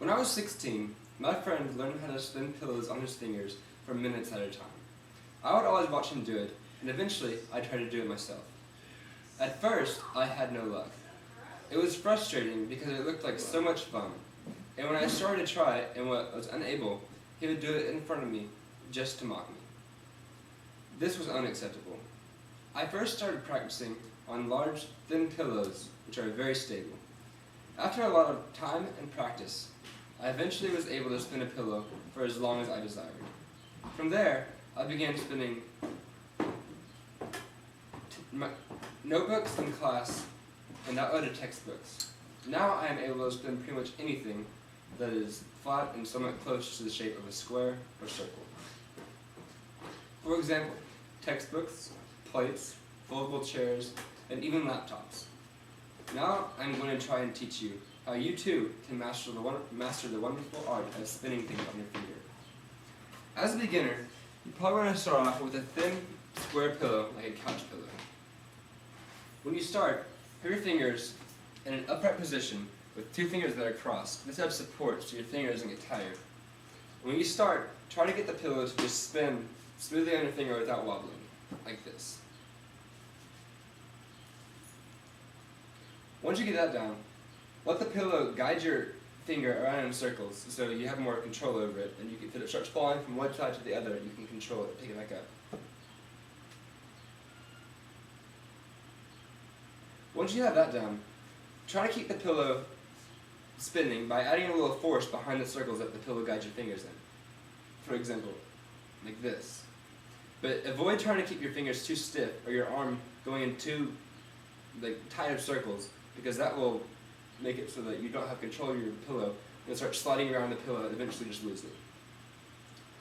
When I was 16, my friend learned how to spin pillows on his fingers for minutes at a time. I would always watch him do it, and eventually I tried to do it myself. At first, I had no luck. It was frustrating because it looked like so much fun, and when I started to try it and was unable, he would do it in front of me just to mock me. This was unacceptable. I first started practicing on large, thin pillows, which are very stable. After a lot of time and practice, I eventually was able to spin a pillow for as long as I desired. From there, I began spinning my notebooks in class, and that led to textbooks. Now I am able to spin pretty much anything that is flat and somewhat close to the shape of a square or circle. For example, textbooks, plates, foldable chairs, and even laptops. Now I'm going to try and teach you how you too can master the wonderful art of spinning things on your finger. As a beginner, you probably want to start off with a thin, square pillow like a couch pillow. When you start, have your fingers in an upright position with two fingers that are crossed. This helps support so your finger doesn't get tired. When you start, try to get the pillow to just spin smoothly on your finger without wobbling, like this. Once you get that down, let the pillow guide your finger around in circles so you have more control over it, and if it starts falling from one side to the other, you can control it and pick it back up. Once you have that down, try to keep the pillow spinning by adding a little force behind the circles that the pillow guides your fingers in. For example, like this. But avoid trying to keep your fingers too stiff or your arm going in too tight of circles, because that will make it so that you don't have control of your pillow and start sliding around the pillow and eventually just lose it.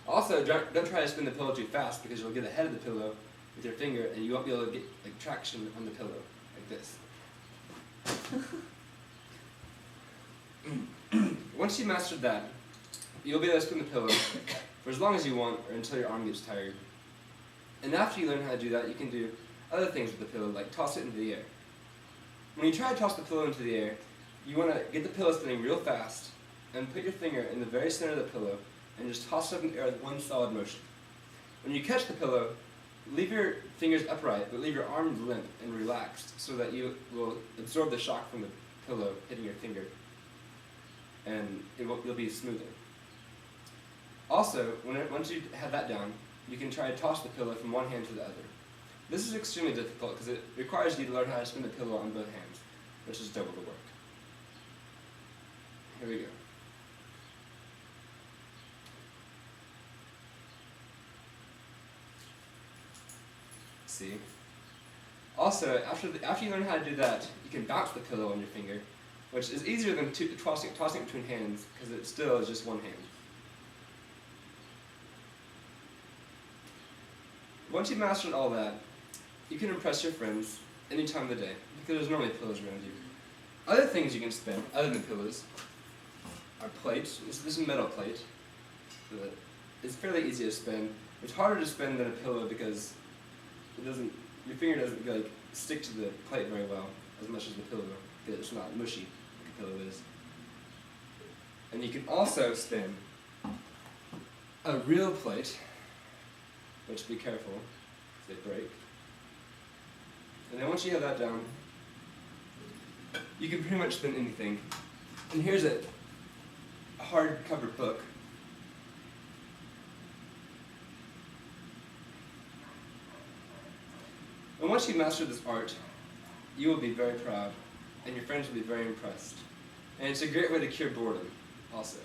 Also, don't try to spin the pillow too fast, because you'll get ahead of the pillow with your finger and you won't be able to get traction on the pillow like this. Once you mastered that, you'll be able to spin the pillow for as long as you want or until your arm gets tired. And after you learn how to do that, you can do other things with the pillow, like toss it into the air. When you try to toss the pillow into the air, you want to get the pillow spinning real fast and put your finger in the very center of the pillow and just toss it up in the air with one solid motion. When you catch the pillow, leave your fingers upright, but leave your arms limp and relaxed so that you will absorb the shock from the pillow hitting your finger, and you'll be smoother. Also, once you have that down, you can try to toss the pillow from one hand to the other. This is extremely difficult because it requires you to learn how to spin the pillow on both hands, which is double the work. Here we go. See? Also, after you learn how to do that, you can bounce the pillow on your finger, which is easier than tossing it between hands, because it still is just one hand. Once you've mastered all that, you can impress your friends any time of the day, because there's normally pillows around you. Other things you can spin, other than pillows, are plates. This is a metal plate. It's fairly easy to spin. It's harder to spin than a pillow because your finger doesn't stick to the plate very well as much as the pillow, because it's not mushy like a pillow is. And you can also spin a real plate, which be careful, they break. And then once you have that down, you can pretty much spin anything. And here's a hard-covered book. And once you master this art, you will be very proud, and your friends will be very impressed. And it's a great way to cure boredom, also.